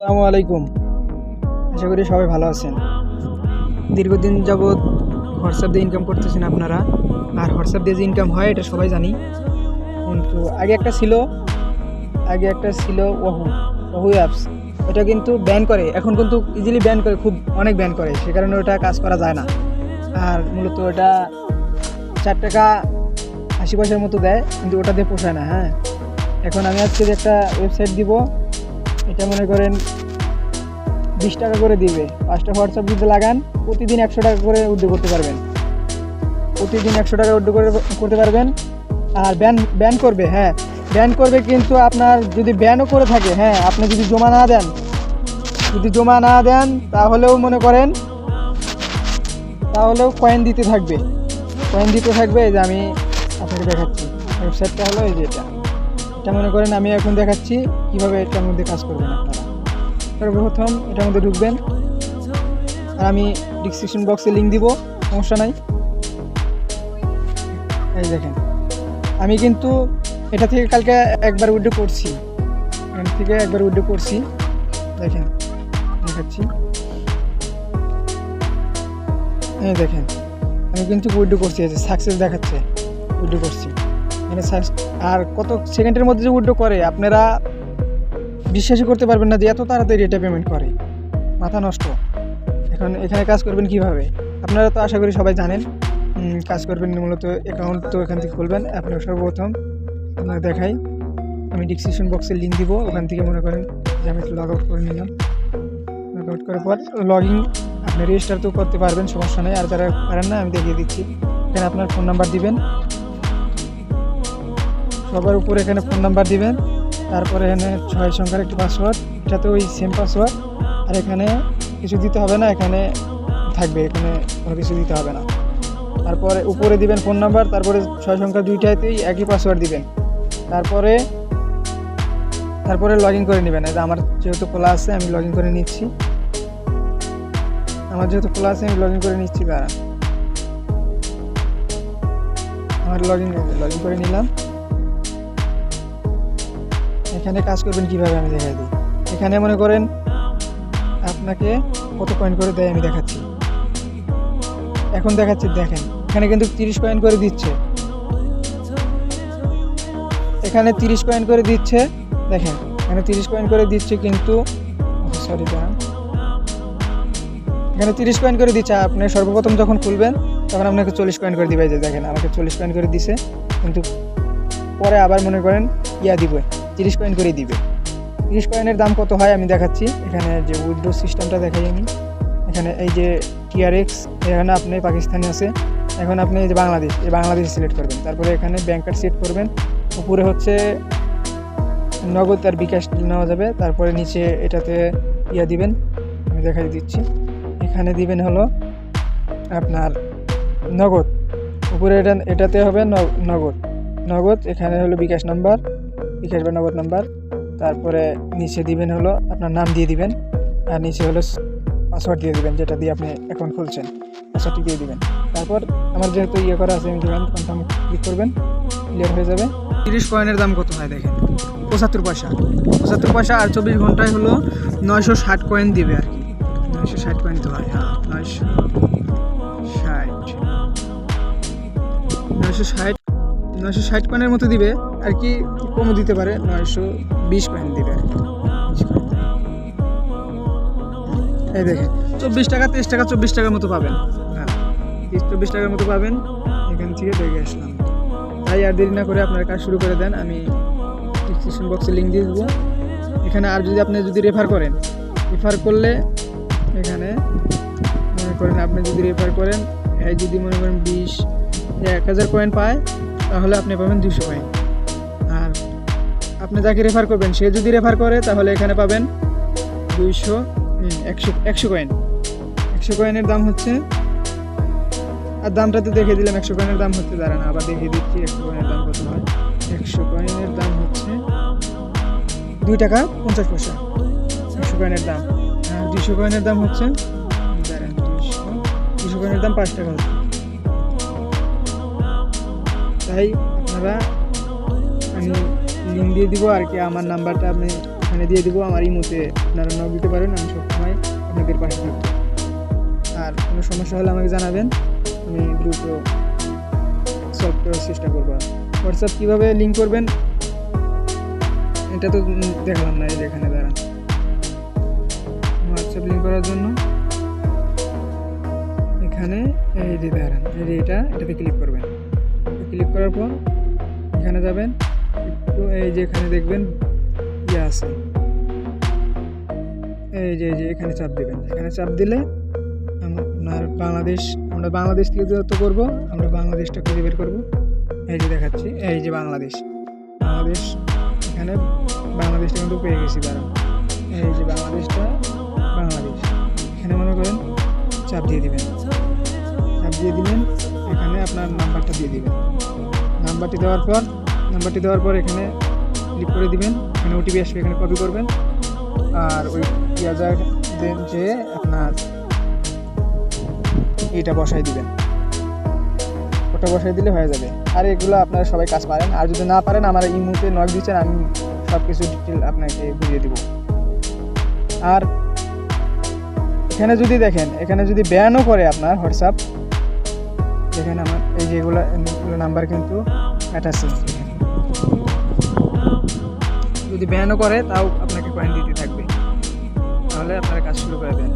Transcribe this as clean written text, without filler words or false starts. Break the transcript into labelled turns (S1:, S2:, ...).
S1: আসসালামু আলাইকুম। আশা করি সবাই ভালো আছেন। দীর্ঘদিন যাবৎ হোয়াটসঅ্যাপ দিয়ে ইনকাম করতেছেন আপনারা। আর হোয়াটসঅ্যাপ দিয়ে যে ইনকাম হয় এটা সবাই জানি। কিন্তু আগে একটা ছিল ওহু অ্যাপস। এটা কিন্তু ব্যান করে। এখন কিন্তু ইজিলি ব্যান করে, খুব অনেক ব্যান করে। সে কারণে ওটা কাজ করা যায় না। আর মূলত ওটা ৳4.80 মতো দেয়, কিন্তু ওটা দিয়ে পোষায় না। হ্যাঁ, এখন আমি আজকে যে একটা ওয়েবসাইট দিব, এটা মনে করেন 20 টাকা করে দিবে। 5টা হোয়াটসঅ্যাপ যদি লাগান, প্রতিদিন 100 টাকা করে উইথড্র করতে পারবেন। প্রতিদিন 100 টাকা উইথড্র করতে পারবেন। আর ব্যান করবে, হ্যাঁ ব্যান করবে, কিন্তু আপনার যদি ব্যানও করে থাকে, হ্যাঁ আপনি যদি জমা না দেন তাহলেও মনে করেন, তাহলেও কয়েন দিতে থাকবে। এই যে আমি আপনাকে দেখাচ্ছি। ওয়েবসাইটটা হলো এই যে এটা মনে করেন আমি এখন দেখাচ্ছি কীভাবে এটার মধ্যে কাজ করবেন আপনারা। সর্বপ্রথম এটার মধ্যে ঢুকবেন, আর আমি ডিসক্রিপশন বক্সে লিঙ্ক দিব, সমস্যা নাই। এই দেখেন, আমি কিন্তু এটা থেকে কালকে একবার উইথড্র করছি, দেখেন দেখাচ্ছি। এই দেখেন, আমি কিন্তু উইথড্র করছি, এই যে সাকসেস দেখাচ্ছে, উইথড্র করছি। মানে আর কত সেকেন্ডের মধ্যে যে উইথড্র করে আপনারা বিশ্বাসই করতে পারবেন না যে এত তাড়াতাড়ি এটা পেমেন্ট করে। মাথা নষ্ট। এখন এখানে কাজ করবেন কিভাবে, আপনারা তো আশা করি সবাই জানেন। কাজ করবেন মূলত অ্যাকাউন্ট তো এখান থেকে খুলবেন। আপনার সর্বপ্রথম আপনাকে দেখাই, আমি ডিসক্রিপশন বক্সে লিঙ্ক দিব, ওখান থেকে মনে করেন যে আমি লগ আউট করে নিলাম। লগ আউট করার পর আপনি রেজিস্টার তো করতে পারবেন, সমস্যা নেই। আর যারা পারেন না, আমি দেখিয়ে দিচ্ছি। এখানে আপনার ফোন নাম্বার দিবেন, সবার উপরে এখানে ফোন নাম্বার দিবেন। তারপরে এখানে 6 সংখ্যার একটি পাসওয়ার্ড, এটা তো ওই সেম পাসওয়ার্ড। আর এখানে কিছু দিতে হবে না, এখানে থাকবে, এখানে কোনো কিছু দিতে হবে না। তারপরে উপরে দিবেন ফোন নাম্বার, তারপরে 6 সংখ্যা দুইটাতেই একই পাসওয়ার্ড দিবেন। তারপরে লগ ইন করে নেবেন। আমার যেহেতু খোলা আছে, আমি লগ ইন করে নিচ্ছি। দাঁড়ান, আমার লগ ইন করে নিলাম। এখানে কাজ করবেন কিভাবে আমি দেখাই দিই। এখানে মনে করেন আপনাকে কত কয়েন করে দেয় আমি দেখাচ্ছি। এখন দেখাচ্ছি, দেখেন এখানে কিন্তু 30 কয়েন করে দিচ্ছে। এখানে 30 কয়েন করে দিচ্ছে, দেখেন এখানে 30 কয়েন করে দিচ্ছে, কিন্তু এখানে 30 কয়েন করে দিচ্ছে। আপনি সর্বপ্রথম যখন খুলবেন তখন আপনাকে 40 কয়েন করে দিবে। যে দেখেন আমাকে 40 কয়েন করে দিছে, কিন্তু পরে আবার মনে করেন দিবে 30 কয়েন করে দিবে। 30 কয়েনের দাম কত হয় আমি দেখাচ্ছি। এখানে যে উইথড্র সিস্টেমটা দেখাই আমি, এখানে এই যে TRX, এখানে আপনি পাকিস্তানি আছে। এখন আপনি এই যে বাংলাদেশ সিলেক্ট করবেন, তারপরে এখানে ব্যাংক কার্ড সিলেক্ট করবেন। উপরে হচ্ছে নগদ আর বিকাশ নেওয়া যাবে। তারপরে নিচে এটাতে দিবেন, আমি দেখাই দিচ্ছি। এখানে দিবেন হলো আপনার নগদ, উপরে এটাতে হবে নগদ। এখানে হলো বিকাশ বা নগদ নাম্বার। তারপরে নিচে দিবেন হলো আপনার নাম দিয়ে দিবেন, আর নিচে হলো পাসওয়ার্ড দিয়ে দিবেন, যেটা দিয়ে আপনি অ্যাকাউন্ট খুলছেন, পাসওয়ার্ডটি দিয়ে দিবেন। তারপর আমার যেহেতু করা আছে, আমি দিলাম, কনফার্ম ক্লিক করবেন, ক্লিয়ার হয়ে যাবে। 30 কয়েনের দাম কত হয় দেখেন, 75 পয়সা। আর 24 ঘন্টায় হলো 960 কয়েন দিবে আর কি। 960 কয়েন তো হয়, হ্যাঁ 960 কয়েনের মতো দিবে আর কি, কমও দিতে পারে, 920 কয়েন দিবে আর কি। এই দেখেন 24 টাকা, 23 টাকা, 24 টাকার মতো পাবেন। হ্যাঁ 24 টাকার মতো পাবেন। এখান থেকে দেখে আসলাম। তাই আর দেরি না করে আপনারা কাজ শুরু করে দেন। আমি ডিসক্রিপশন বক্সে লিঙ্ক দিয়ে দেবো। এখানে আর আপনি যদি রেফার করলে, এখানে মনে করেন আপনি যদি রেফার করেন, যদি মনে করেন 1000 কয়েন পায়, তাহলে আপনি পাবেন 200 কয়েন। আর আপনি যাকে রেফার করবেন, সে যদি রেফার করে, তাহলে এখানে পাবেন 100 কয়েন। 100 কয়েনের দাম হচ্ছে, আর দামটা তো দেখে দিলাম। 100 কয়েনের দাম হচ্ছে, দাঁড়ান আবার দেখিয়ে দিচ্ছি 100 কয়েনের দাম কত হয়। 100 কয়েনের দাম হচ্ছে 2 টাকা 50 পয়সা 100 কয়েনের দাম। আর 200 কয়েনের দাম হচ্ছে, দাঁড়ান 200 কয়েনের দাম 5 টাকা হচ্ছে। তাই আপনারা, আমি লিঙ্ক দিয়ে দিব আর কি, আমার নাম্বারটা আপনি এখানে দিয়ে দিব। আমার ইমোতে আপনারা নক দিতে পারেন, আমি সবসময় আপনাদের পাশে থাকবো। আর কোনো সমস্যা হলে আমাকে জানাবেন, আমি দ্রুত সলভ করার চেষ্টা করবো। হোয়াটসঅ্যাপ কীভাবে লিঙ্ক করবেন এটা তো দেখলাম না, এই যে এখানে দাঁড়ান। হোয়াটসঅ্যাপ লিঙ্ক করার জন্য এখানে এই যে দাঁড়ান, এই যে এটাতে ক্লিক করবেন। ক্লিক করার পর এখানে যাবেন, একটু এই যে এখানে দেখবেন ইয়ে আছে, এই যে এখানে চাপ দেবেন। এখানে চাপ দিলে আপনার আমরা বাংলাদেশ থেকে যত করবো, আমরা বাংলাদেশটা খুঁজে বের করবো। এই যে দেখাচ্ছি, এই যে বাংলাদেশ, এখানে বাংলাদেশটা কিন্তু পেয়ে গেছি। কারণ এই যে বাংলাদেশ, এখানে মনে করেন চাপ দিয়ে দিবেন। এখানে আপনার নাম্বারটা দিয়ে দিবেন। নাম্বারটি দেওয়ার পর এখানে ক্লিক করে দিবেন। এখানে ওটিপি আসবে, এখানে কপি করবেন। আর ওই পেঁয়াজার যে আপনার এটা বসাই দিবেন, ওটা বসাই দিলে হয়ে যাবে। আর এগুলো আপনারা সবাই কাজ পারেন। আর যদি না পারেন, আমার এই মুহূর্তে নক দিচ্ছেন, আমি সব কিছু ডিটেল আপনাকে বুঝিয়ে দিব। আর এখানে যদি দেখেন, এখানে যদি ব্যানও করে আপনার হোয়াটসঅ্যাপ, দেখেন আমার এই যেগুলো নাম্বার কিন্তু অ্যাটাচ আছে। যদি ব্যানও করে তাও আপনাকে কয়েন দিতে থাকবে, তাহলে আপনারা কাজ শুরু করে দেন।